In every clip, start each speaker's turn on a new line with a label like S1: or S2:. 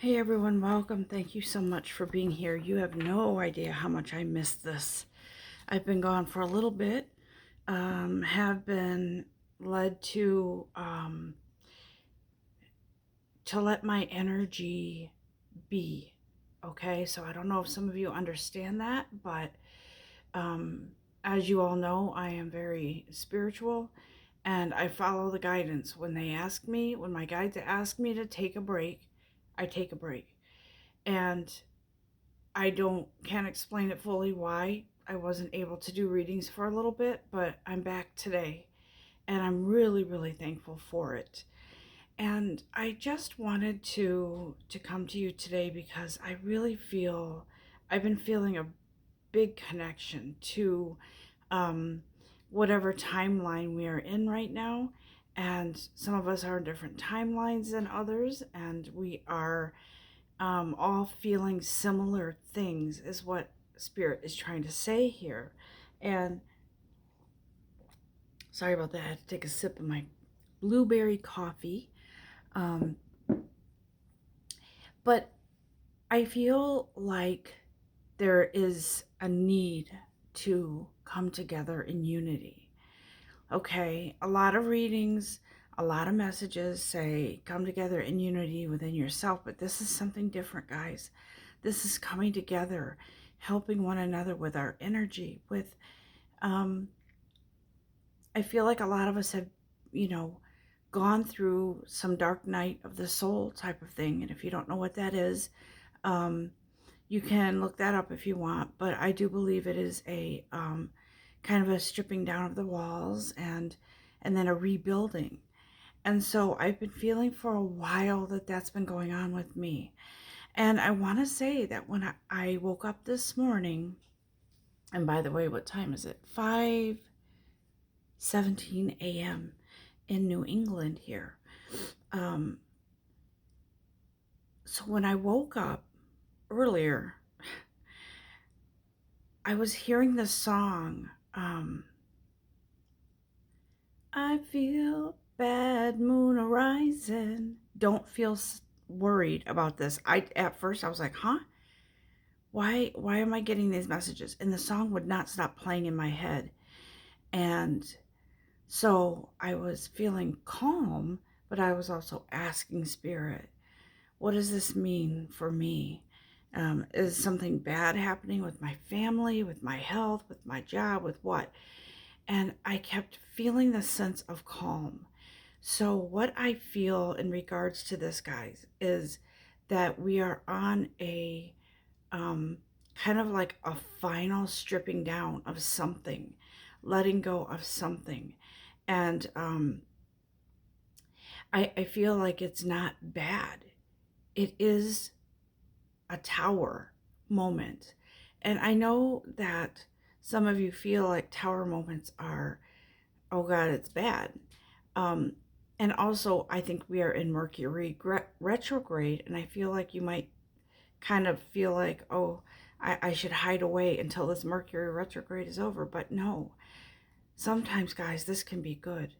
S1: Hey everyone, welcome. Thank you so much for being here. You have no idea how much I missed this. I've been gone for a little bit, have been led to let my energy be. Okay, so I don't know if some of you understand that, but um, as you all know, I am very spiritual and I follow the guidance. When my guides ask me to take a break, I take a break. And I can't explain it fully why I wasn't able to do readings for a little bit, but I'm back today and I'm really, really thankful for it. And I just wanted to come to you today because I really feel I've been feeling a big connection to um, whatever timeline we are in right now. And some of us are in different timelines than others, and we are all feeling similar things, is what Spirit is trying to say here. And sorry about that, I had to take a sip of my blueberry coffee. Um, but I feel like there is a need to come together in unity. Okay, a lot of readings, a lot of messages say come together in unity within yourself, but this is something different, guys. This is coming together, helping one another with our energy, with um I feel like a lot of us have, you know, gone through some dark night of the soul type of thing. And if you don't know what that is, um you can look that up if you want, but I do believe it is a kind of a stripping down of the walls and then a rebuilding. And so I've been feeling for a while that that's been going on with me. And I want to say that when I woke up this morning, and by the way, what time is it? 5:17 a.m. in New England here. Um, so when I woke up earlier, I was hearing this song. I feel bad moon arising. Don't feel worried about this. At first I was like, huh? Why am I getting these messages? And the song would not stop playing in my head. And so I was feeling calm, but I was also asking Spirit, what does this mean for me? Is something bad happening with my family, with my health, with my job, with what? And I kept feeling this sense of calm. So, what I feel in regards to this, guys, is that we are on a um, kind of like a final stripping down of something, letting go of something. And I feel like it's not bad. It is a tower moment. And I know that some of you feel like tower moments are, oh God, it's bad. Um, and also, I think we are in Mercury retrograde, and I feel like you might kind of feel like, oh, I should hide away until this Mercury retrograde is over. But no, sometimes, guys, this can be good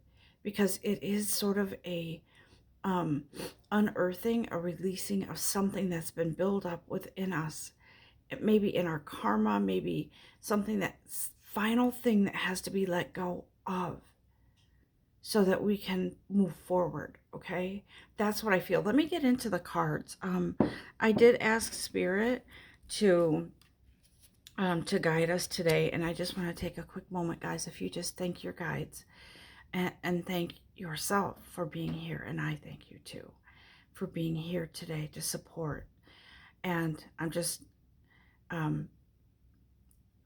S1: because it is sort of a um, unearthing, a releasing of something that's been built up within us. It may be in our karma, maybe something that's final thing that has to be let go of so that we can move forward. Okay, that's what I feel. Let me get into the cards. I did ask Spirit to to guide us today, and I just want to take a quick moment, guys. If you just thank your guides and thank yourself for being here, and I thank you too for being here today to support. And I'm just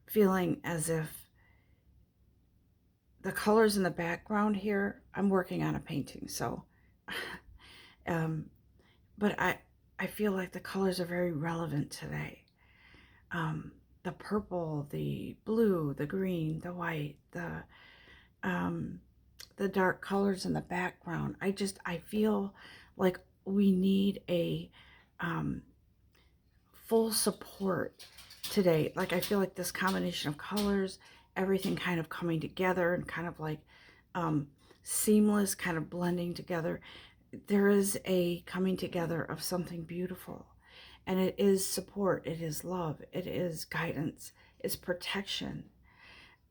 S1: feeling as if the colors in the background here, I'm working on a painting, so um, but I feel like the colors are very relevant today. The purple, the blue, the green, the white, the dark colors in the background. I feel like we need a full support today. Like I feel like this combination of colors, everything kind of coming together and kind of like seamless, kind of blending together. there is a coming together of something beautiful. And it is support, it is love, it is guidance, it's protection.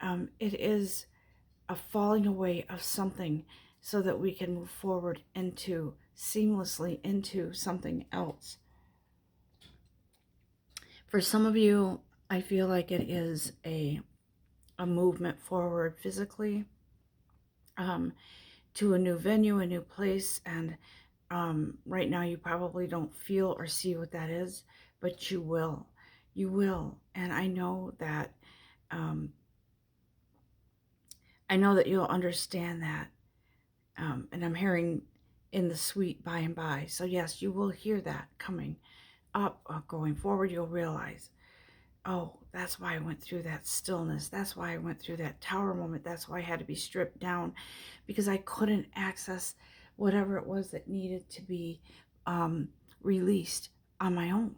S1: It is a falling away of something so that we can move forward into seamlessly into something else. For some of you, I feel like it is a movement forward physically, to a new venue, a new place, and right now you probably don't feel or see what that is, but you will. You will. And I know that you'll understand that. And I'm hearing in the sweet by and by. So yes, you will hear that coming up, going forward. You'll realize, oh, that's why I went through that stillness. That's why I went through that tower moment. That's why I had to be stripped down, because I couldn't access whatever it was that needed to be released on my own.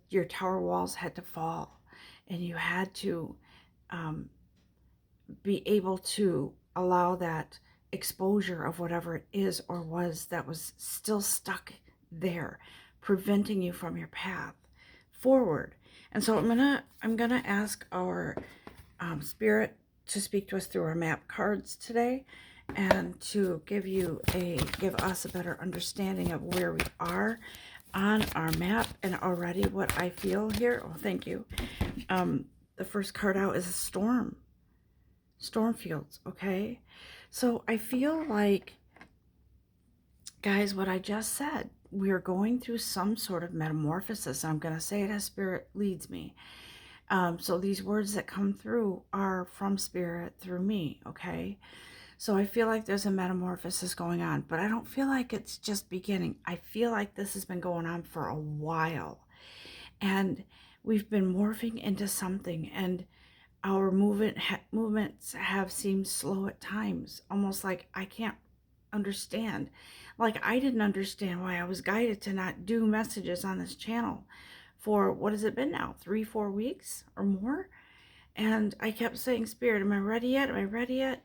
S1: Your tower walls had to fall, and you had to be able to allow that exposure of whatever it is or was that was still stuck there, preventing you from your path forward. And so I'm gonna ask our spirit to speak to us through our map cards today, and to give us a better understanding of where we are on our map. And already what I feel here, oh, thank you. The first card out is a storm fields. Okay, so I feel like, guys, what I just said, we are going through some sort of metamorphosis. I'm going to say it as spirit leads me. So these words that come through are from spirit through me. Okay, so I feel like there's a metamorphosis going on, but I don't feel like it's just beginning. I feel like this has been going on for a while, and we've been morphing into something, and our movements have seemed slow at times, almost like I can't understand. Like, I didn't understand why I was guided to not do messages on this channel for, what has it been now, 3-4 weeks or more? And I kept saying, Spirit, am I ready yet? Am I ready yet?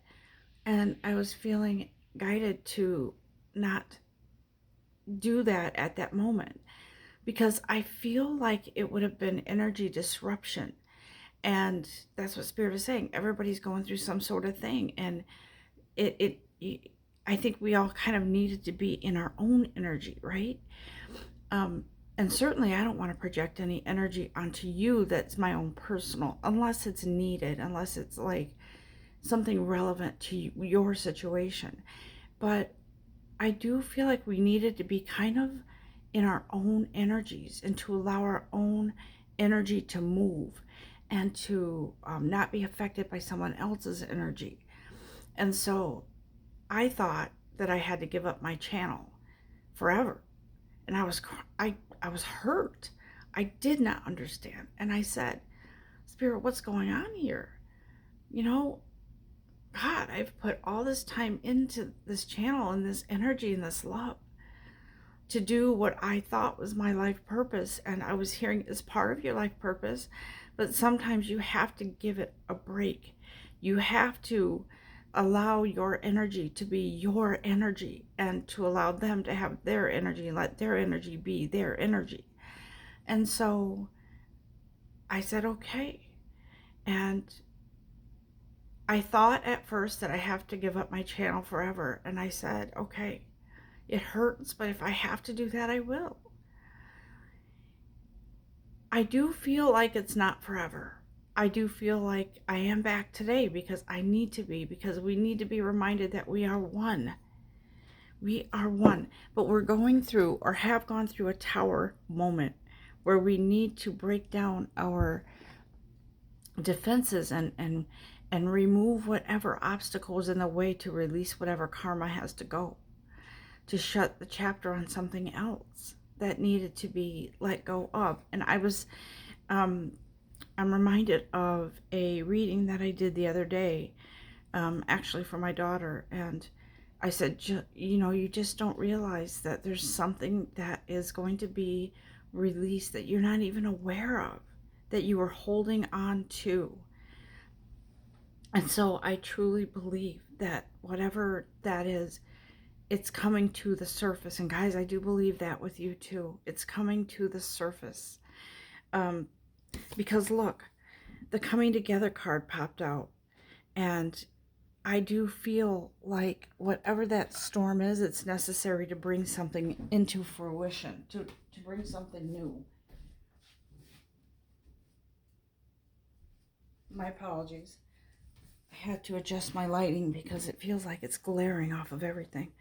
S1: And I was feeling guided to not do that at that moment, because I feel like it would have been energy disruption. And that's what spirit is saying. Everybody's going through some sort of thing, and I think we all kind of needed to be in our own energy, right? And certainly I don't want to project any energy onto you that's my own personal, unless it's needed, unless it's like something relevant to your situation. But I do feel like we needed to be kind of in our own energies, and to allow our own energy to move, and to not be affected by someone else's energy. And so I thought that I had to give up my channel forever, and I was hurt. I did not understand, and I said, Spirit, what's going on here? You know, God, I've put all this time into this channel and this energy and this love to do what I thought was my life purpose. And I was hearing it as part of your life purpose, but sometimes you have to give it a break. You have to allow your energy to be your energy, and to allow them to have their energy, and let their energy be their energy. And so I said, okay. And I thought at first that I have to give up my channel forever. And I said, okay, it hurts, but if I have to do that, I will. I do feel like it's not forever. I do feel like I am back today because I need to be, because we need to be reminded that we are one. We are one, but we're going through, or have gone through, a tower moment where we need to break down our defenses and remove whatever obstacles in the way, to release whatever karma has to go, to shut the chapter on something else that needed to be let go of. And I'm reminded of a reading that I did the other day, actually for my daughter. And I said, you just don't realize that there's something that is going to be released that you're not even aware of, that you were holding on to. And so I truly believe that whatever that is, it's coming to the surface. And guys, I do believe that with you too. It's coming to the surface. Because look, the coming together card popped out. And I do feel like whatever that storm is, it's necessary to bring something into fruition, to bring something new. My apologies. I had to adjust my lighting because it feels like it's glaring off of everything.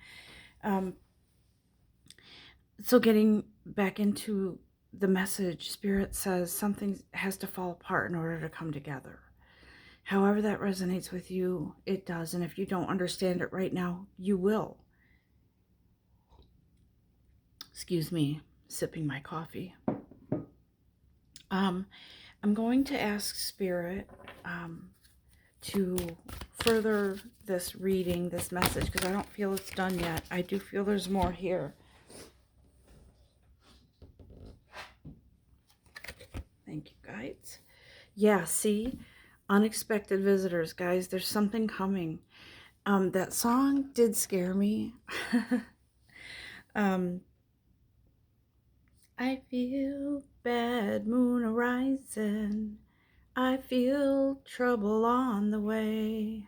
S1: So getting back into the message, Spirit says something has to fall apart in order to come together. However that resonates with you, it does. And if you don't understand it right now, you will. Excuse me, sipping my coffee. I'm going to ask Spirit to further this reading, this message, because I don't feel it's done yet. I do feel there's more here. Thank you, guys. Yeah, see? Unexpected visitors, guys. There's something coming. That song did scare me. I feel bad moon arising. I feel trouble on the way.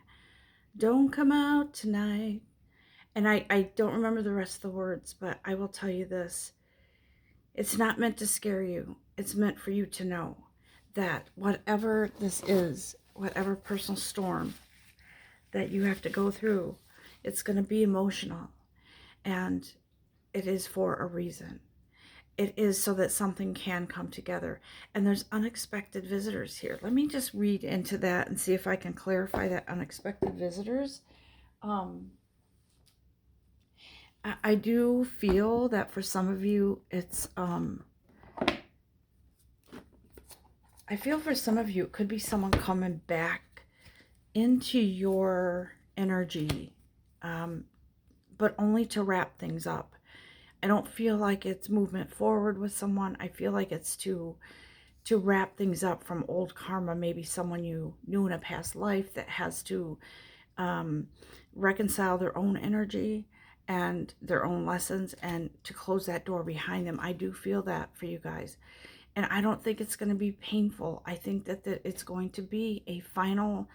S1: Don't come out tonight. And I don't remember the rest of the words, but I will tell you this. It's not meant to scare you. It's meant for you to know that whatever this is, whatever personal storm that you have to go through, it's going to be emotional. And it is for a reason. It is so that something can come together. And there's unexpected visitors here. Let me just read into that and see if I can clarify that unexpected visitors. I do feel that for some of you, it's, I feel for some of you, it could be someone coming back into your energy, but only to wrap things up. I don't feel like it's movement forward with someone. I feel like it's to wrap things up from old karma, maybe someone you knew in a past life that has to reconcile their own energy and their own lessons and to close that door behind them. I do feel that for you guys. And I don't think it's going to be painful. I think that it's going to be a final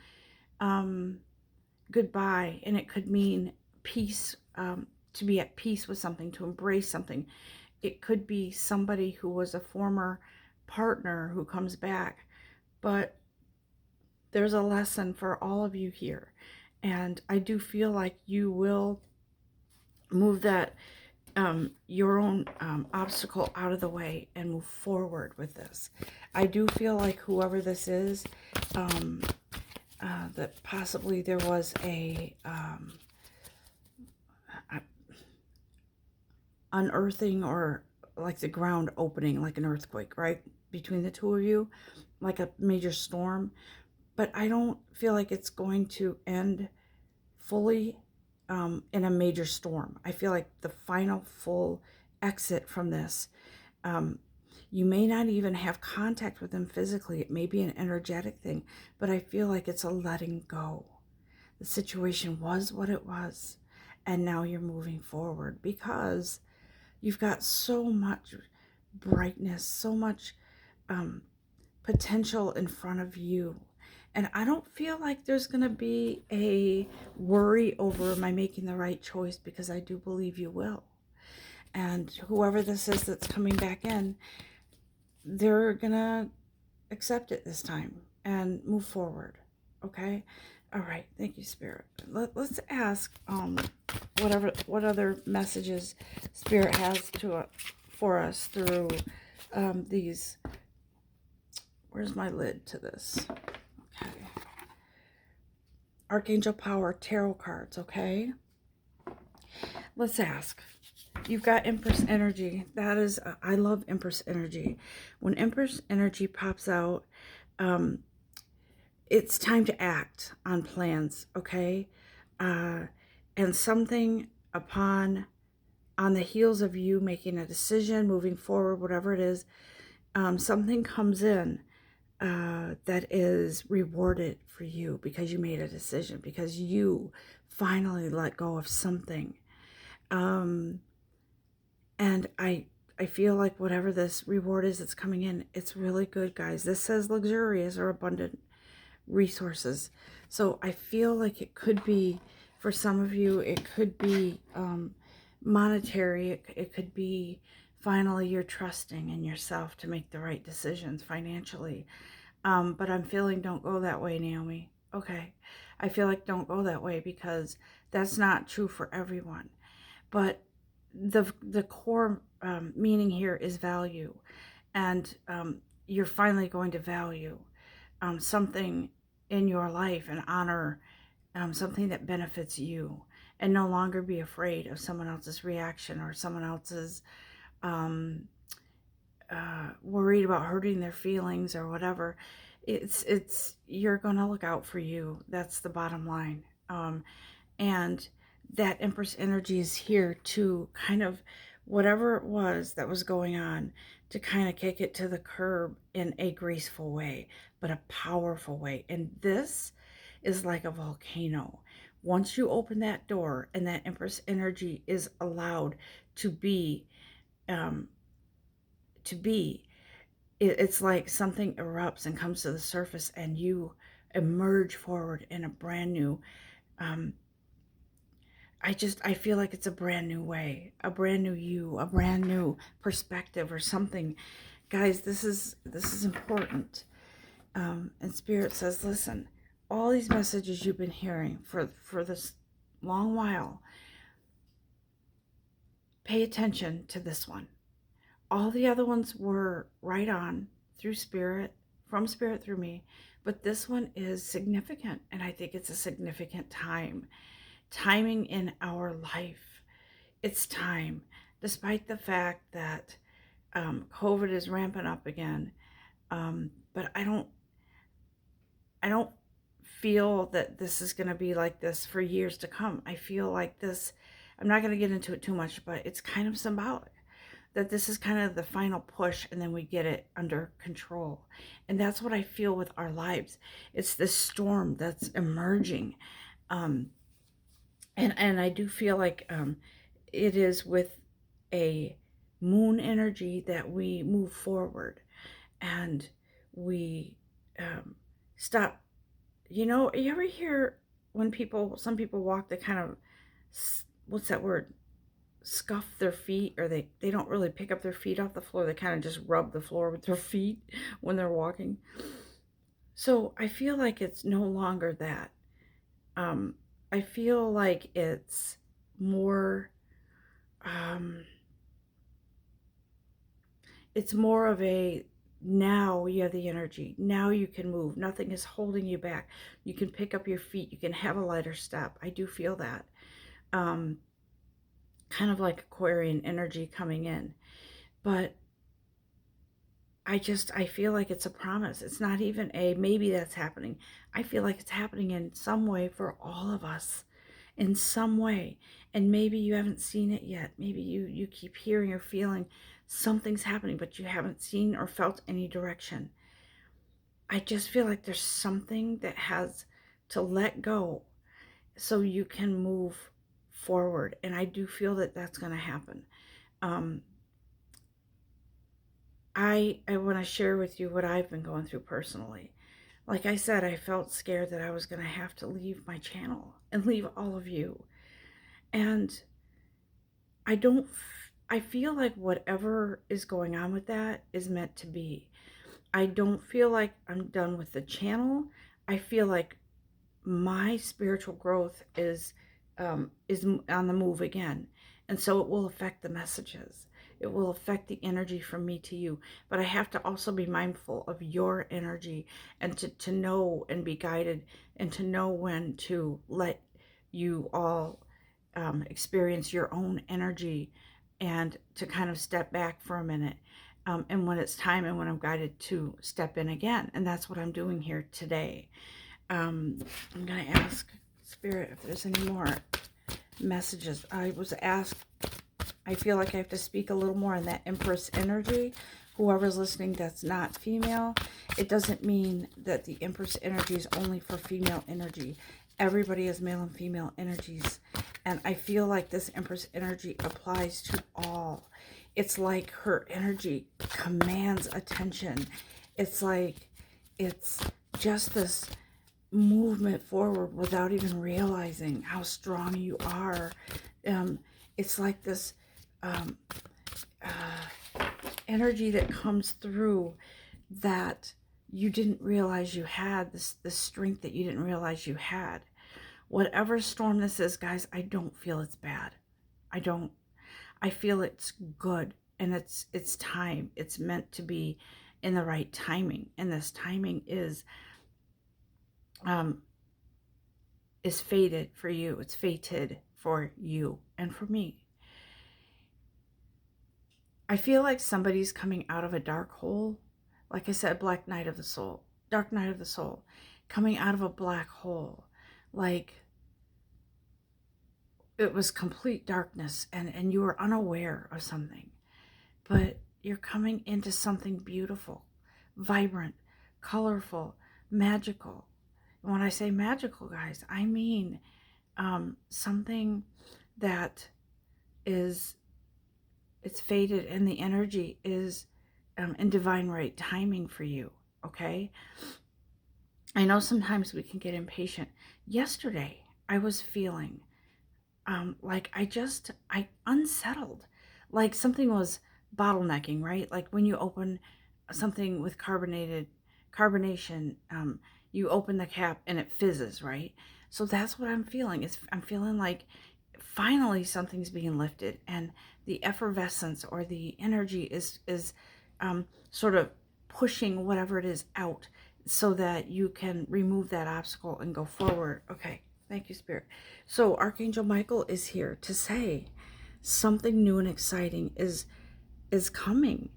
S1: goodbye, and it could mean peace, to be at peace with something, to embrace something. It could be somebody who was a former partner who comes back, but there's a lesson for all of you here. And I do feel like you will move that your own obstacle out of the way and move forward with this. I do feel like whoever this is, that possibly there was a unearthing, or like the ground opening, like an earthquake, right? Between the two of you, like a major storm. But I don't feel like it's going to end fully in a major storm. I feel like the final full exit from this, you may not even have contact with them physically. It may be an energetic thing, but I feel like it's a letting go. The situation was what it was, and now you're moving forward because you've got so much brightness, so much potential in front of you. And I don't feel like there's going to be a worry over, am I making the right choice? Because I do believe you will. And whoever this is that's coming back in, they're going to accept it this time and move forward. Okay? All right. Thank you, Spirit. Let's ask what other messages Spirit has for us through these. Where's my lid to this? Okay. Archangel Power Tarot cards, okay? Let's ask. You've got Empress energy. That is, I love Empress energy. When Empress energy pops out, it's time to act on plans, okay? And something on the heels of you making a decision, moving forward, whatever it is, something comes in that is rewarded for you because you made a decision, because you finally let go of something. And I feel like whatever this reward is that's coming in, it's really good, guys. This says luxurious or abundant resources. So I feel like it could be, for some of you, it could be monetary. It could be finally you're trusting in yourself to make the right decisions financially. But I'm feeling don't go that way, Naomi. Okay. I feel like don't go that way because that's not true for everyone. But the core meaning here is value. And you're finally going to value something in your life and honor something that benefits you, and no longer be afraid of someone else's reaction or someone else's worried about hurting their feelings or whatever. It's you're gonna look out for you. That's the bottom line. And that Empress energy is here to kind of, whatever it was that was going on, to kind of kick it to the curb in a graceful way, but a powerful way. And this is like a volcano. Once you open that door and that Empress energy is allowed to be, it's like something erupts and comes to the surface, and you emerge forward in a brand new, I feel like it's a brand new way, a brand new you, a brand new perspective or something. Guys, this is important. And Spirit says, listen, all these messages you've been hearing for this long while, pay attention to this one. All the other ones were right on through Spirit, from Spirit through me, but this one is significant, and I think it's a significant timing in our life. It's time, despite the fact that COVID is ramping up again. But I don't feel that this is going to be like this for years to come. I feel like this, I'm not going to get into it too much, but it's kind of symbolic that this is kind of the final push, and then we get it under control. And that's what I feel with our lives. It's this storm that's emerging. And I do feel like it is with a moon energy that we move forward, and we stop. You know, you ever hear when some people walk, they kind of, what's that word? Scuff their feet, or they don't really pick up their feet off the floor. They kind of just rub the floor with their feet when they're walking. So I feel like it's no longer that. I feel like it's more, it's more of a, now you have the energy. Now you can move. Nothing is holding you back. You can pick up your feet. You can have a lighter step. I do feel that. Kind of like Aquarian energy coming in. But I feel like it's a promise. It's not even a maybe that's happening. I feel like it's happening in some way for all of us, in some way. And maybe you haven't seen it yet. Maybe you keep hearing or feeling something's happening, but you haven't seen or felt any direction. I just feel like there's something that has to let go so you can move forward. And I do feel that that's going to happen. I want to share with you what I've been going through personally. Like I said, I felt scared that I was going to have to leave my channel and leave all of you. And I feel like whatever is going on with that is meant to be. I don't feel like I'm done with the channel. I feel like my spiritual growth is on the move again. And so it will affect the messages. It will affect the energy from me to you. But I have to also be mindful of your energy, and to know and be guided, and to know when to let you all experience your own energy, and to kind of step back for a minute. And when it's time, and when I'm guided to step in again. And that's what I'm doing here today. I'm going to ask Spirit if there's any more messages. I was asked, I feel like I have to speak a little more on that Empress energy. Whoever's listening that's not female, it doesn't mean that the Empress energy is only for female energy. everybody is male and female energies. And I feel like this Empress energy applies to all. It's like her energy commands attention. It's like it's just this movement forward without even realizing how strong you are. It's like this energy that comes through that you didn't realize you had, this strength that you didn't realize you had. Whatever storm this is, guys, I don't feel it's bad. I don't. I feel it's good, and it's time. It's meant to be in the right timing, and this timing is fated for you. It's fated for you and for me. I feel like somebody's coming out of a dark hole. Like I said, black night of the soul, dark night of the soul, coming out of a black hole. Like it was complete darkness, and you were unaware of something. But you're coming into something beautiful, vibrant, colorful, magical. And when I say magical, guys, I mean something that is, it's fated, and the energy is in divine right timing for you, okay? I know sometimes we can get impatient. Yesterday, I was feeling like I unsettled, like something was bottlenecking, right? Like when you open something with carbonation, you open the cap and it fizzes, right? So that's what I'm feeling. I'm feeling like finally something's being lifted, and the effervescence or the energy is sort of pushing whatever it is out so that you can remove that obstacle and go forward. Okay, thank you, Spirit. So Archangel Michael is here to say something new and exciting is coming.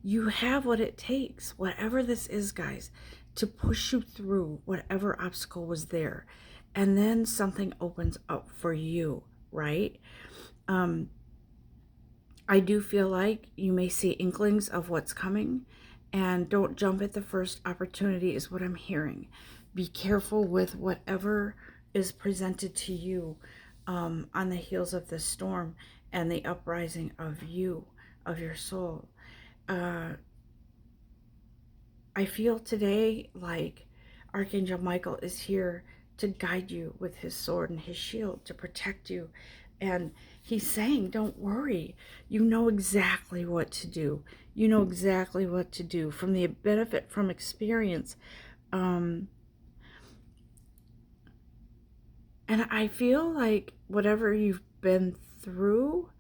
S1: You have what it takes, whatever this is, guys, to push you through whatever obstacle was there. And then something opens up for you, right? I do feel like you may see inklings of what's coming, and don't jump at the first opportunity is what I'm hearing. Be careful with whatever is presented to you on the heels of this storm and the uprising of you, of your soul. I feel today like Archangel Michael is here to guide you with his sword and his shield to protect you. And he's saying, don't worry. You know exactly what to do. You know exactly what to do from the benefit from experience. And I feel like whatever you've been through,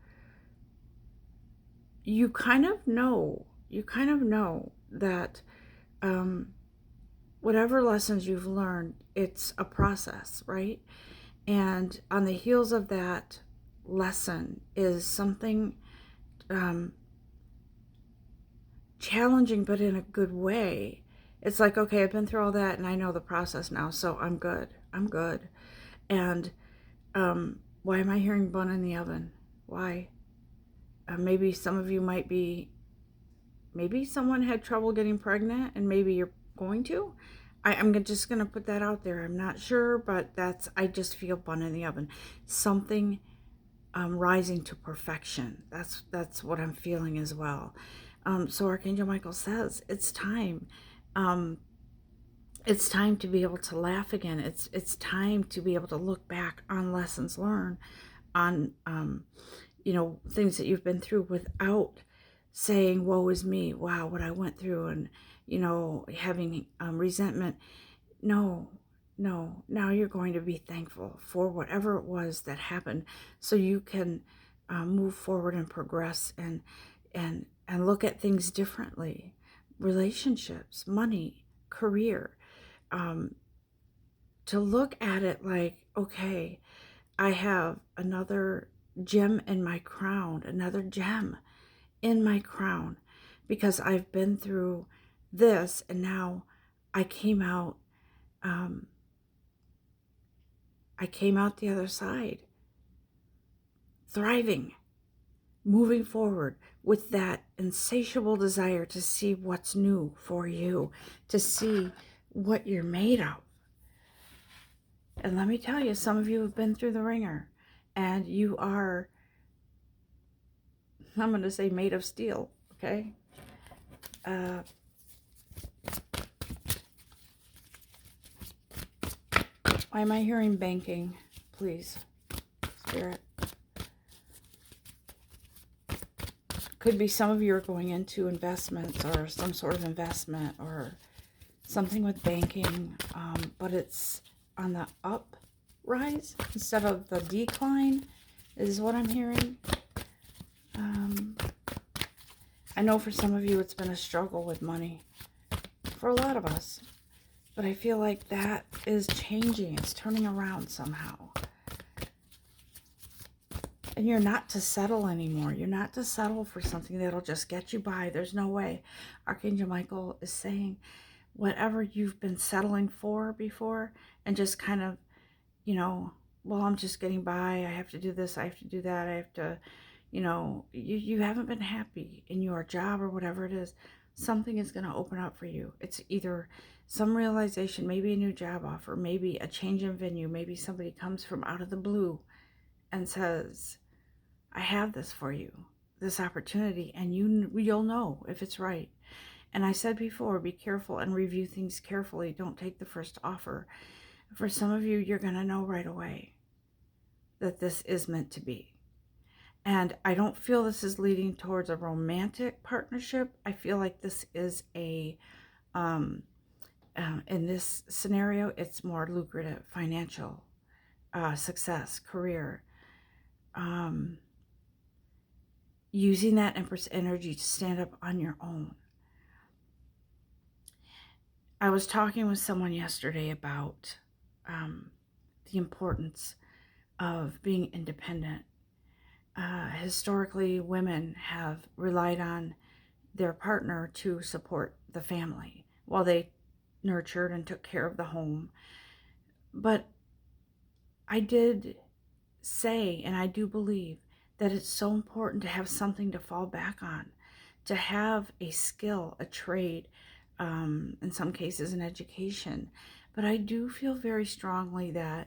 S1: you kind of know that whatever lessons you've learned, it's a process, right? And on the heels of that lesson is something challenging, but in a good way. It's like, okay, I've been through all that and I know the process now, so I'm good. And why am I hearing bun in the oven? Why? Maybe some of you might be, maybe someone had trouble getting pregnant and maybe you're going to. I'm just going to put that out there. I'm not sure, but I just feel bun in the oven. Something rising to perfection. That's what I'm feeling as well. So Archangel Michael says it's time. It's time to be able to laugh again. It's time to be able to look back on lessons learned, on things that you've been through without saying, woe is me, wow, what I went through, and having resentment. No, now you're going to be thankful for whatever it was that happened, so you can move forward and progress and look at things differently. Relationships, money, career, to look at it like, okay, I have another gem in my crown, because I've been through this, and now I came out the other side, thriving, moving forward with that insatiable desire to see what's new for you, to see what you're made of. And let me tell you, some of you have been through the ringer, and you are, I'm going to say, made of steel, okay? Why am I hearing banking? Please, Spirit. Could be some of you are going into investments or some sort of investment or something with banking, but it's on the uprise instead of the decline, is what I'm hearing. I know for some of you it's been a struggle with money, for a lot of us, but I feel like that is changing. It's turning around somehow. And you're not to settle anymore. You're not to settle for something that'll just get you by. There's no way. Archangel Michael is saying, whatever you've been settling for before and just kind of, you know, well, I'm just getting by. I have to do this. I have to do that. I have to, you know, you haven't been happy in your job or whatever it is. Something is going to open up for you. It's either some realization, maybe a new job offer, maybe a change in venue, maybe somebody comes from out of the blue and says, I have this for you, this opportunity, and you'll know if it's right. And I said before, be careful and review things carefully. Don't take the first offer. For some of you, you're going to know right away that this is meant to be. And I don't feel this is leading towards a romantic partnership. I feel like this is a, in this scenario, it's more lucrative, financial, success, career. Using that Empress energy to stand up on your own. I was talking with someone yesterday about the importance of being independent. Historically, women have relied on their partner to support the family while they nurtured and took care of the home. But I did say, and I do believe, that it's so important to have something to fall back on, to have a skill, a trade, in some cases an education. But I do feel very strongly that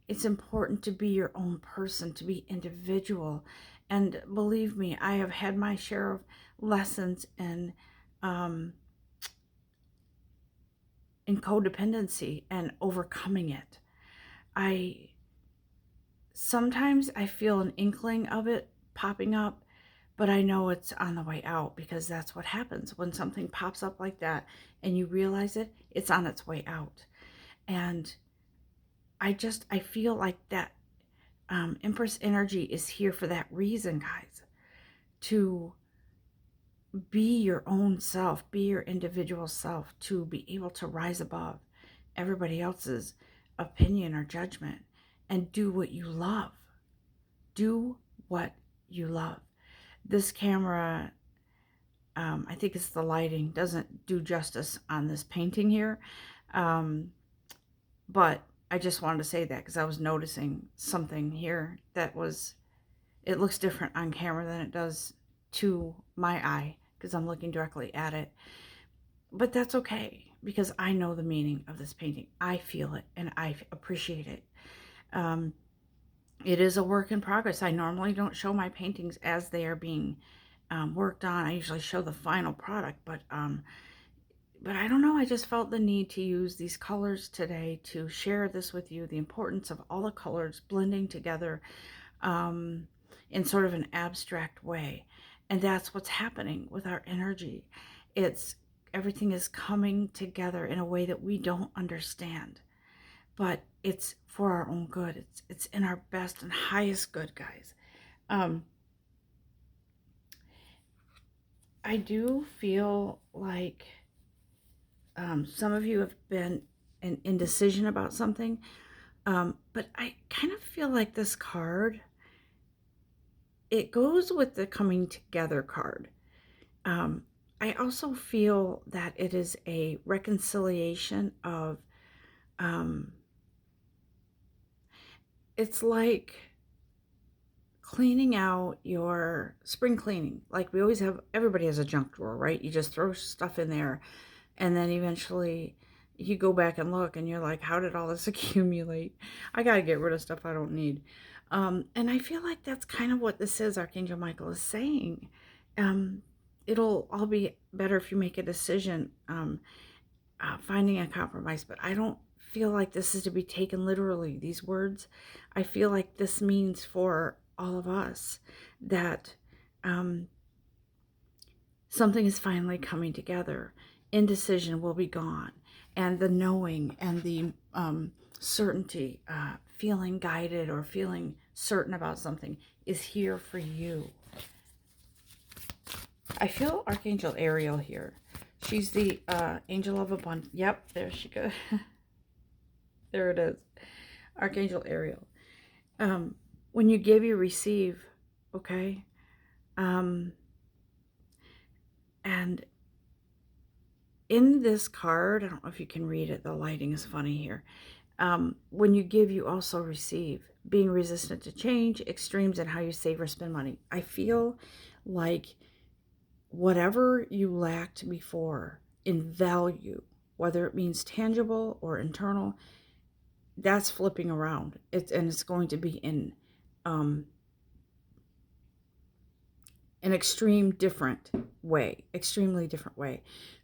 S1: it's important to be your own person, to be individual. And believe me, I have had my share of lessons in codependency and overcoming it. Sometimes I feel an inkling of it popping up, but I know it's on the way out, because that's what happens when something pops up like that and you realize it, it's on its way out. And I feel like that Empress energy is here for that reason, guys, to be your own self, be your individual self, to be able to rise above everybody else's opinion or judgment and do what you love. Do what you love. This camera, I think it's the lighting, doesn't do justice on this painting here. But I just wanted to say that because I was noticing something here that was, it looks different on camera than it does to my eye because I'm looking directly at it. But that's okay, because I know the meaning of this painting. I feel it and I appreciate it. It is a work in progress. I normally don't show my paintings as they are being worked on. I usually show the final product, but I don't know. I just felt the need to use these colors today to share this with you, the importance of all the colors blending together in sort of an abstract way. And that's what's happening with our energy. Everything is coming together in a way that we don't understand, but it's for our own good. It's in our best and highest good, guys. I do feel like some of you have been in indecision about something, but I kind of feel like this card, it goes with the coming together card. I also feel that it is a reconciliation of, it's like cleaning out your spring cleaning. Like we always have, everybody has a junk drawer, right? You just throw stuff in there and then eventually, you go back and look and you're like, how did all this accumulate? I got to get rid of stuff I don't need. And I feel like that's kind of what this is, Archangel Michael is saying. Um, it'll all be better if you make a decision, finding a compromise, but I don't feel like this is to be taken literally, these words. I feel like this means for all of us that something is finally coming together. Indecision will be gone, and the knowing and the certainty, feeling guided or feeling certain about something is here for you. I feel Archangel Ariel here. She's the angel of abundance. Yep, there she goes. There it is. Archangel Ariel. When you give, you receive. Okay? And in this card, I don't know if you can read it. The lighting is funny here. When you give, you also receive. Being resistant to change, extremes in how you save or spend money. I feel like whatever you lacked before in value, whether it means tangible or internal, that's flipping around. It's going to be in an extremely different way.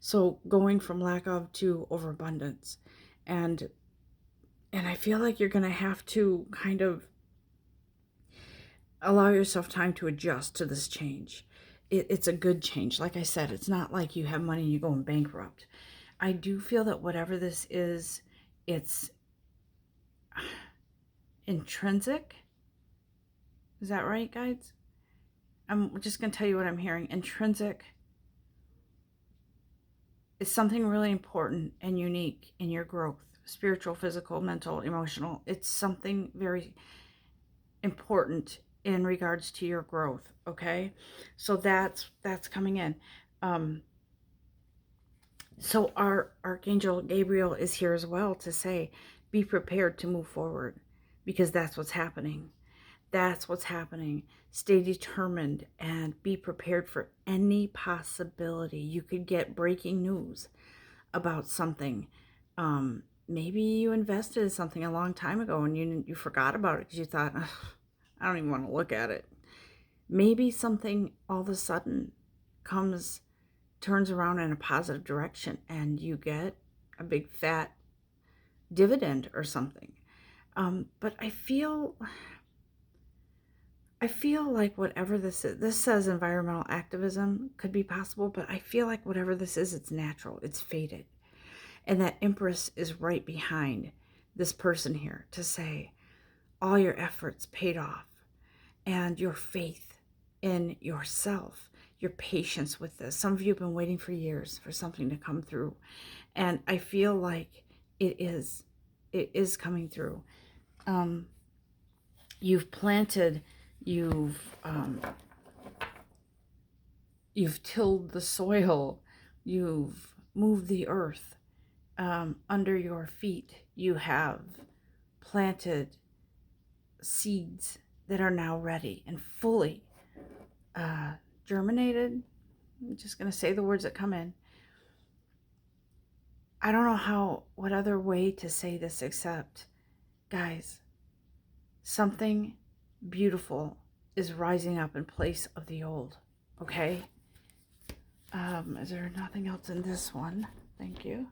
S1: So going from lack of to overabundance, and I feel like you're going to have to kind of allow yourself time to adjust to this change. It's a good change. Like I said, it's not like you have money and you're going bankrupt. I do feel that whatever this is, it's intrinsic. Is that right, guys? I'm just going to tell you what I'm hearing. Intrinsic is something really important and unique in your growth. Spiritual, physical, mental, emotional. It's something very important in regards to your growth, okay? So that's coming in. So our Archangel Gabriel is here as well to say, be prepared to move forward, because that's what's happening. That's what's happening. Stay determined and be prepared for any possibility. You could get breaking news about something. Maybe you invested in something a long time ago and you forgot about it because you thought, I don't even want to look at it. Maybe something all of a sudden turns around in a positive direction and you get a big fat dividend or something. But I feel like whatever this is, this says environmental activism could be possible, but I feel like whatever this is, it's natural, it's fated. And that Empress is right behind this person here to say, all your efforts paid off, and your faith in yourself, your patience with this. Some of you have been waiting for years for something to come through. And I feel like it is coming through. You've planted, you've tilled the soil, you've moved the earth under your feet. You have planted seeds that are now ready and fully germinated. I'm just going to say the words that come in. I don't know what other way to say this except, guys, something beautiful is rising up in place of the old, okay? Is there nothing else in this one? Thank you.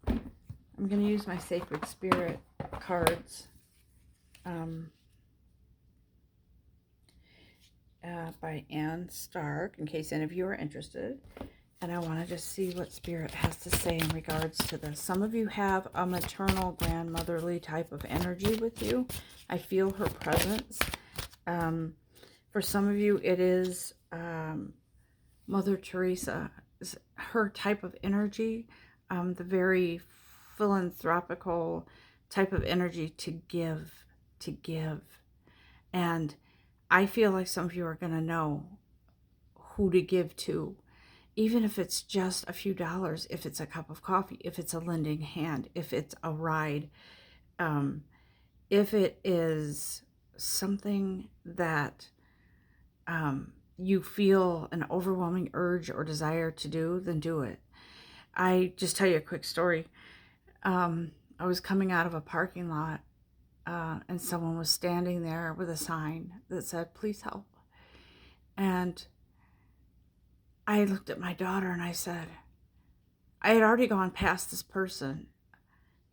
S1: I'm going to use my Sacred Spirit cards by Anne Stark, in case any of you are interested. And I want to just see what Spirit has to say in regards to this. Some of you have a maternal, grandmotherly type of energy with you. I feel her presence. For some of you, it is Mother Teresa, her type of energy, the very philanthropical type of energy to give. And I feel like some of you are going to know who to give to, even if it's just a few dollars, if it's a cup of coffee, if it's a lending hand, if it's a ride, if it is something that you feel an overwhelming urge or desire to do, then do it. I just tell you a quick story. I was coming out of a parking lot, and someone was standing there with a sign that said, "Please help." And I looked at my daughter and I said, I had already gone past this person,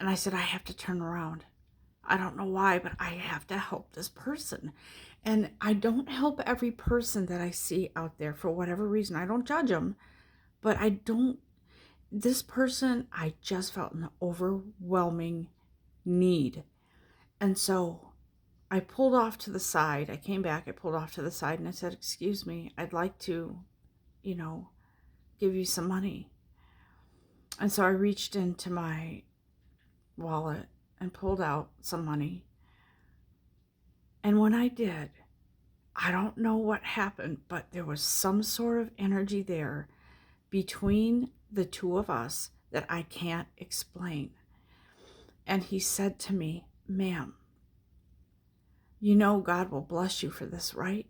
S1: and I said, I have to turn around. I don't know why, but I have to help this person. And I don't help every person that I see out there for whatever reason. I don't judge them, but this person, I just felt an overwhelming need. And so I pulled off to the side. I came back, I pulled off to the side, and I said, "Excuse me, I'd like to, you know, give you some money." And so I reached into my wallet and pulled out some money. And when I did, I don't know what happened, but there was some sort of energy there between the two of us that I can't explain. And he said to me, "Ma'am, you know God will bless you for this, right?"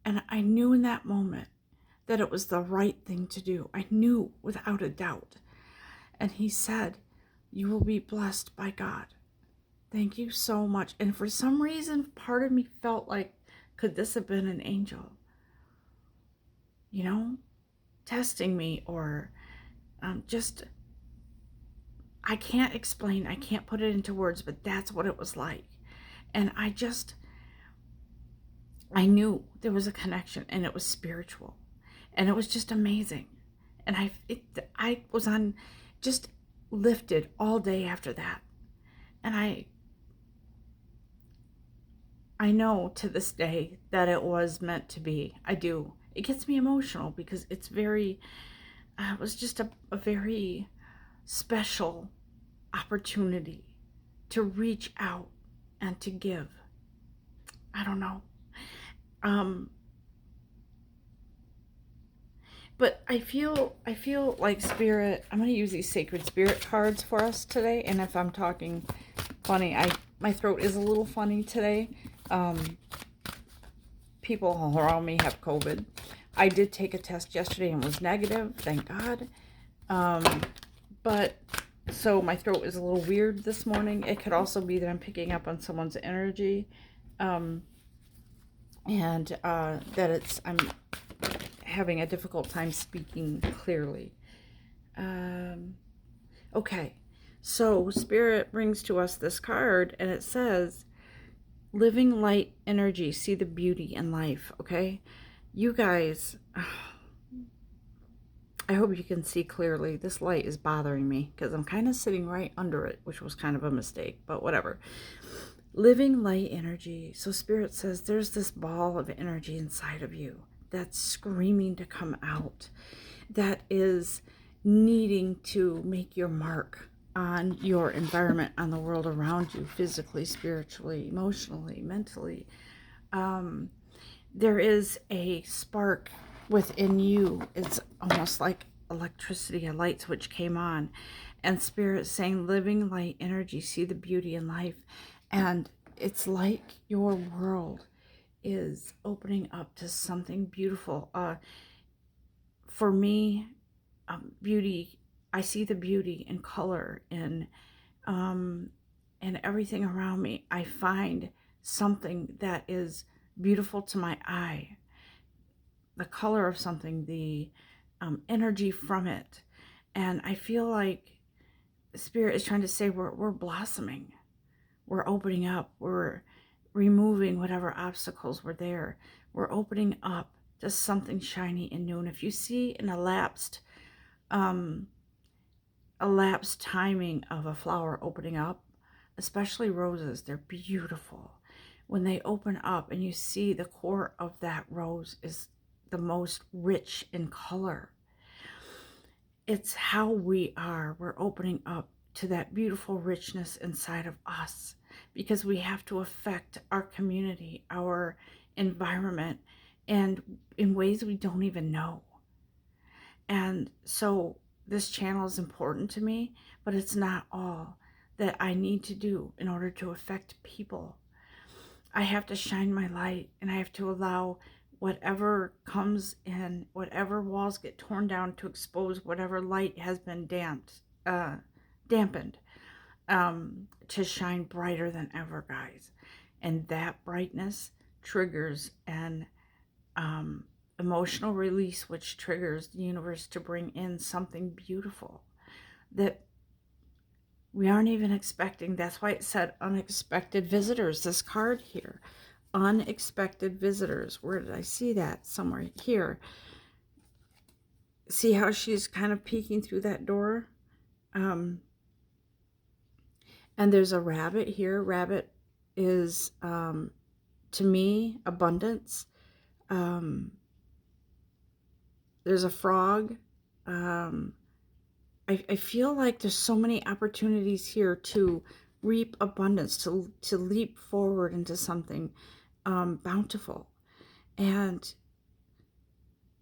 S1: And I knew in that moment that it was the right thing to do. I knew without a doubt. And he said, "You will be blessed by God. Thank you so much." And for some reason, part of me felt like, could this have been an angel? You know, testing me, or just, I can't explain, I can't put it into words, but that's what it was like. And I knew there was a connection, and it was spiritual, and it was just amazing. And I was on, just lifted all day after that. And I know to this day that it was meant to be. I do. It gets me emotional because it's very, it was just a very special opportunity to reach out and to give. I don't know. But I feel like Spirit, I'm going to use these sacred spirit cards for us today. And if I'm talking funny, my throat is a little funny today. People all around me have COVID. I did take a test yesterday and was negative, thank God. But so my throat is a little weird this morning. It could also be that I'm picking up on someone's energy, and that I'm having a difficult time speaking clearly. Okay, so Spirit brings to us this card, and it says, "Living light energy, see the beauty in life." Okay, you guys, I hope you can see clearly. This light is bothering me because I'm kind of sitting right under it, which was kind of a mistake, but whatever. Living light energy. So Spirit says there's this ball of energy inside of you that's screaming to come out, that is needing to make your mark on your environment, on the world around you, physically, spiritually, emotionally, mentally. There is a spark within you. It's almost like electricity, a light switch came on, and Spirit saying, living light energy, see the beauty in life. And it's like your world is opening up to something beautiful. For me, beauty, I see the beauty in color, in everything around me. I find something that is beautiful to my eye. The color of something, the energy from it. And I feel like Spirit is trying to say we're blossoming. We're opening up. We're removing whatever obstacles were there. We're opening up to something shiny and new. And if you see an elapsed timing of a flower opening up, especially roses, they're beautiful. When they open up and you see the core of that rose is the most rich in color. It's how we are. We're opening up to that beautiful richness inside of us, because we have to affect our community, our environment, and in ways we don't even know. And so this channel is important to me, but it's not all that I need to do in order to affect people. I have to shine my light, and I have to allow whatever comes in, whatever walls get torn down to expose whatever light has been dampened, to shine brighter than ever, guys. And that brightness triggers an emotional release, which triggers the universe to bring in something beautiful that we aren't even expecting. That's why it said unexpected visitors, this card here. Unexpected visitors. Where did I see that? Somewhere here. See how she's kind of peeking through that door? And there's a rabbit here. Rabbit is, to me, abundance. There's a frog. I feel like there's so many opportunities here to reap abundance, to leap forward into something bountiful. And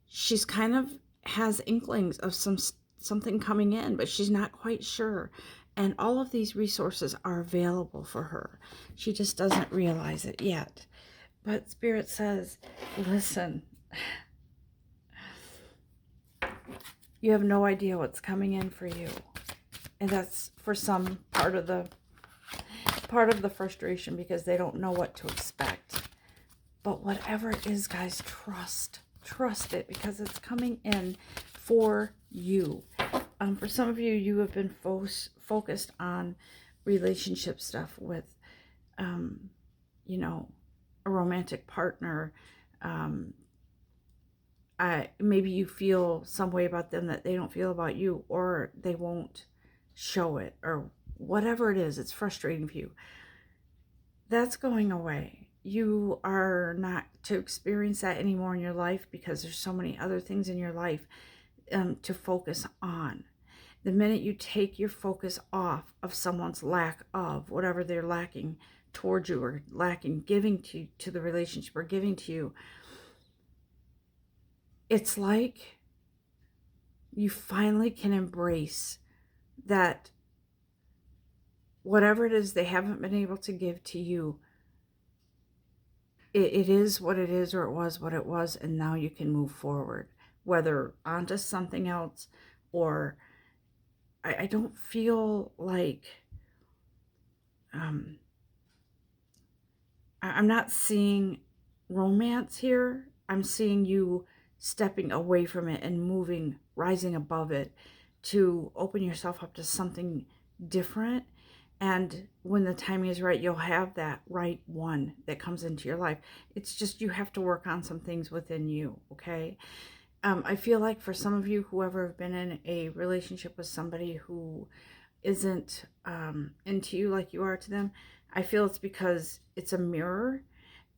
S1: she's kind of has inklings of something coming in, but she's not quite sure. And all of these resources are available for her. She just doesn't realize it yet. But Spirit says, listen, you have no idea what's coming in for you. And that's for some part of the frustration, because they don't know what to expect. But whatever it is, guys, trust it, because it's coming in for you. For some of you, you have been focused on relationship stuff with, you know, a romantic partner. Maybe you feel some way about them that they don't feel about you, or they won't show it, or whatever it is. It's frustrating for you. That's going away. You are not to experience that anymore in your life, because there's so many other things in your life to focus on. The minute you take your focus off of someone's lack of whatever they're lacking towards you, or lacking giving to the relationship, or giving to you, it's like you finally can embrace that whatever it is they haven't been able to give to you, it is what it is, or it was what it was, and now you can move forward, whether onto something else, or I don't feel like I'm not seeing romance here. I'm seeing you stepping away from it and moving, rising above it, to open yourself up to something different. And when the timing is right, you'll have that right one that comes into your life. It's just you have to work on some things within you, okay? I feel like for some of you, whoever have been in a relationship with somebody who isn't into you like you are to them, I feel it's because it's a mirror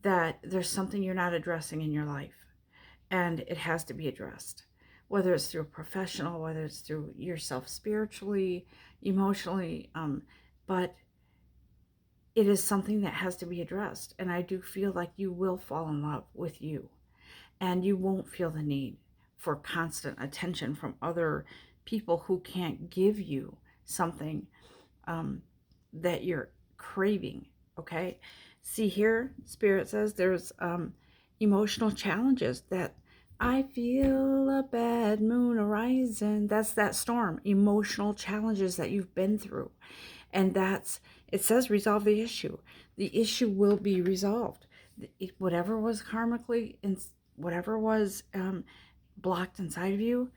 S1: that there's something you're not addressing in your life, and it has to be addressed, whether it's through a professional, whether it's through yourself spiritually, emotionally, but it is something that has to be addressed. And I do feel like you will fall in love with you, and you won't feel the need for constant attention from other people who can't give you something that you're craving, okay? See here, Spirit says there's emotional challenges that I feel a bad moon arising. That's that storm, emotional challenges that you've been through. And it says resolve the issue. The issue will be resolved. Whatever was karmically, whatever was blocked inside of you,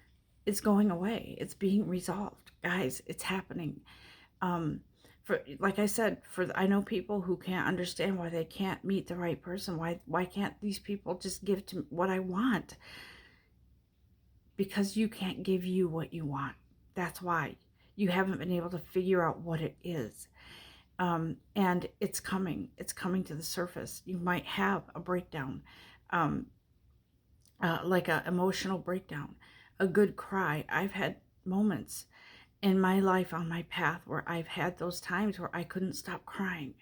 S1: it's going away. It's being resolved. Guys, it's happening. Like I said, I know people who can't understand why they can't meet the right person. Why can't these people just give to what I want? Because you can't give you what you want. That's why you haven't been able to figure out what it is. And it's coming to the surface. You might have a breakdown, like an emotional breakdown, a good cry. I've had moments in my life on my path where I've had those times where I couldn't stop crying.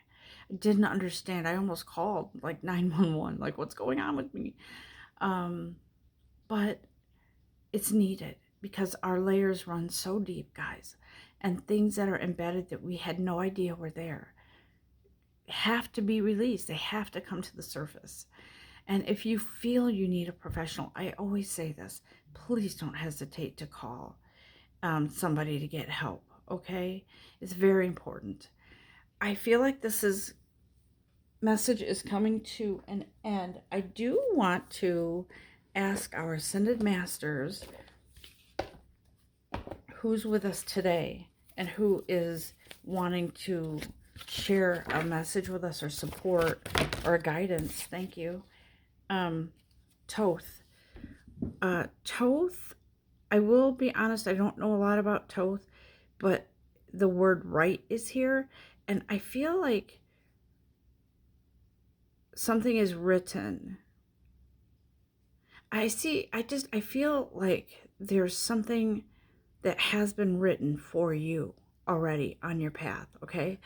S1: I didn't understand. I almost called like 911, like, what's going on with me? But it's needed, because our layers run so deep, guys, and things that are embedded that we had no idea were there have to be released. They have to come to the surface. And if you feel you need a professional, I always say this, please don't hesitate to call somebody to get help, okay? It's very important. I feel like this message is coming to an end. I do want to ask our Ascended Masters who's with us today and who is wanting to share a message with us or support or guidance. Thank you. Thoth. Thoth, I will be honest, I don't know a lot about Thoth, but the word right is here, and I feel like something is written. I feel like there's something that has been written for you already on your path, okay?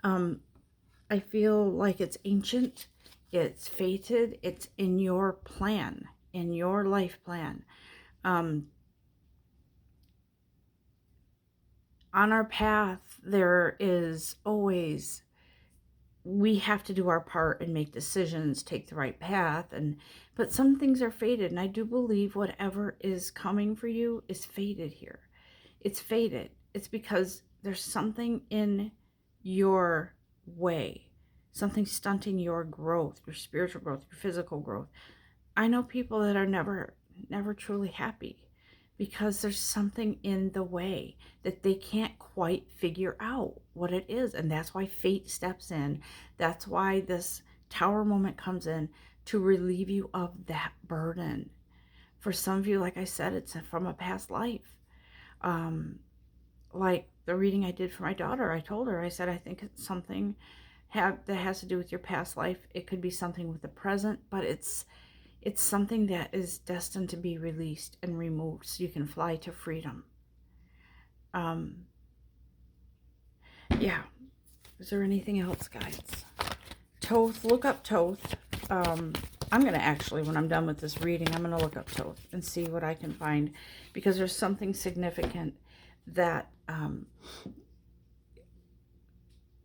S1: I feel like it's ancient, it's fated, it's in your plan, in your life plan. On our path, there is always, we have to do our part and make decisions, take the right path, but some things are fated, and I do believe whatever is coming for you is fated here. It's fated. It's because there's something in your way, something stunting your growth, your spiritual growth, your physical growth. I know people that are never truly happy because there's something in the way that they can't quite figure out what it is. And that's why fate steps in. That's why this tower moment comes in, to relieve you of that burden. For some of you, like I said, it's from a past life. Like the reading I did for my daughter, I told her, I said, I think it's something that has to do with your past life. It could be something with the present, but it's something that is destined to be released and removed so you can fly to freedom. Yeah. Is there anything else, guys? Thoth, look up Thoth. I'm going to actually, when I'm done with this reading, I'm going to look up Thoth and see what I can find, because there's something significant that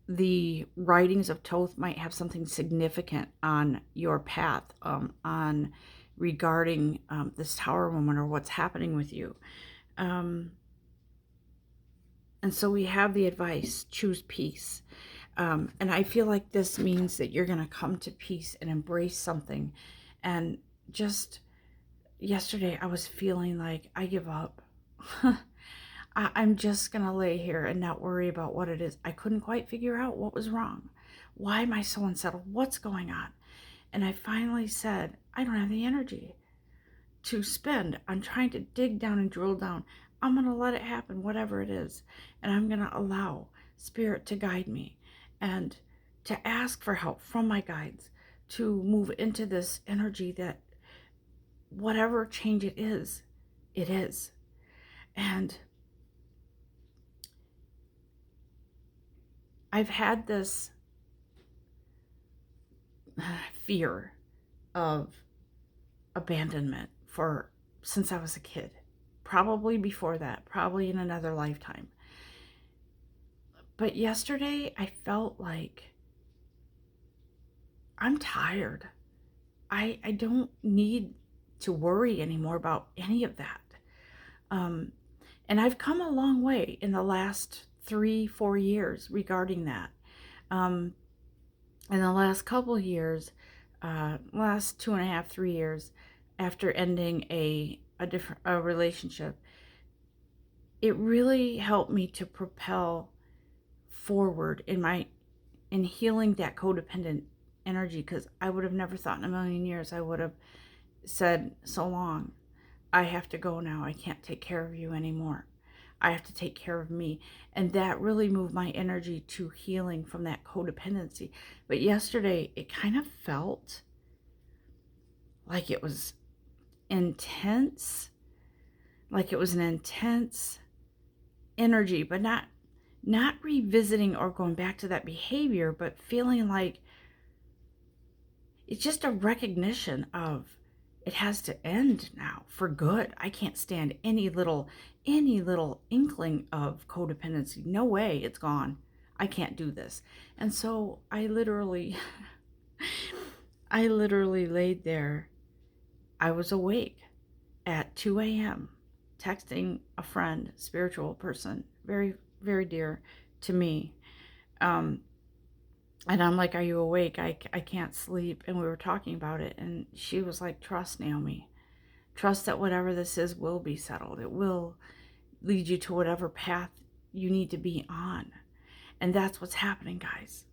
S1: the writings of Thoth might have something significant on your path, on regarding this tower moment or what's happening with you. And so we have the advice, choose peace. And I feel like this means that you're going to come to peace and embrace something. And just yesterday, I was feeling like I give up. I'm just going to lay here and not worry about what it is. I couldn't quite figure out what was wrong. Why am I so unsettled? What's going on? And I finally said, I don't have the energy to spend on trying to dig down and drill down. I'm going to let it happen, whatever it is. And I'm going to allow Spirit to guide me and to ask for help from my guides to move into this energy that whatever change it is, it is. And I've had this fear of abandonment since I was a kid. Probably before that, probably in another lifetime. But yesterday I felt like I'm tired. I don't need to worry anymore about any of that. And I've come a long way in the last 3-4 years regarding that. In the last couple years, last 2.5, 3 years, after ending a relationship, it really helped me to propel forward in healing that codependent energy, because I would have never thought in a million years I would have said, so long, I have to go now, I can't take care of you anymore, I have to take care of me. And that really moved my energy to healing from that codependency. But yesterday it kind of felt like it was intense, like it was an intense energy, but not revisiting or going back to that behavior, but feeling like it's just a recognition of it has to end now for good. I can't stand any little inkling of codependency. No way, it's gone. I can't do this. And so I literally I literally laid there. I was awake at 2 a.m. texting a friend, spiritual person, very, very dear to me. Um, and I'm like, "Are you awake? I can't sleep." And we were talking about it. And she was like, "Trust, Naomi. Trust that whatever this is will be settled. It will lead you to whatever path you need to be on." And that's what's happening, guys.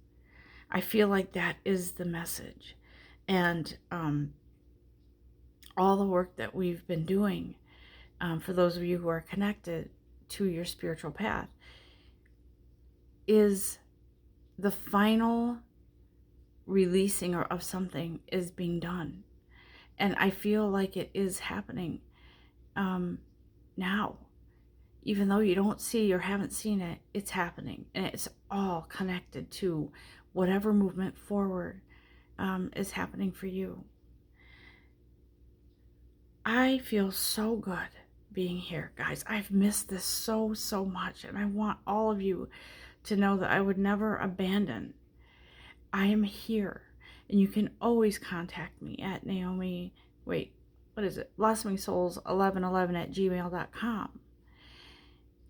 S1: I feel like that is the message. And all the work that we've been doing, for those of you who are connected to your spiritual path, is the final releasing of something is being done. And I feel like it is happening now. Even though you don't see or haven't seen it, it's happening. And it's all connected to whatever movement forward is happening for you. I feel so good being here, guys. I've missed this so, so much. And I want all of you to know that I would never abandon. I am here. And you can always contact me at Naomi, blossoming1111@gmail.com.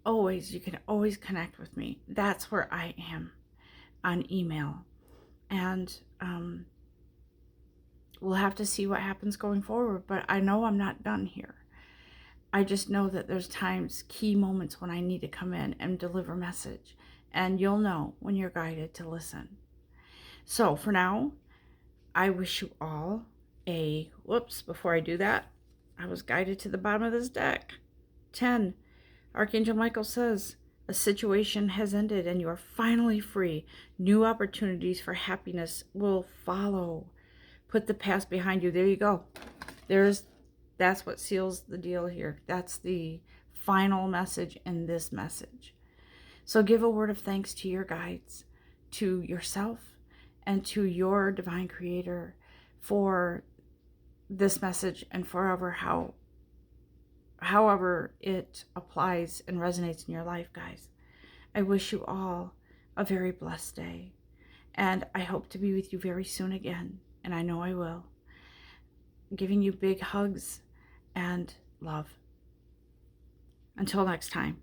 S1: Always, you can always connect with me. That's where I am, on email. And we'll have to see what happens going forward, but I know I'm not done here. I just know that there's times, key moments, when I need to come in and deliver message, and you'll know when you're guided to listen. So for now, I wish you all before I do that, I was guided to the bottom of this deck. 10. Archangel Michael says, a situation has ended and you are finally free. New opportunities for happiness will follow. Put the past behind you. There you go. That's what seals the deal here. That's the final message in this message. So give a word of thanks to your guides, to yourself, and to your divine creator for this message and however it applies and resonates in your life, guys. I wish you all a very blessed day, and I hope to be with you very soon again, and I know I will. Giving you big hugs and love. Until next time.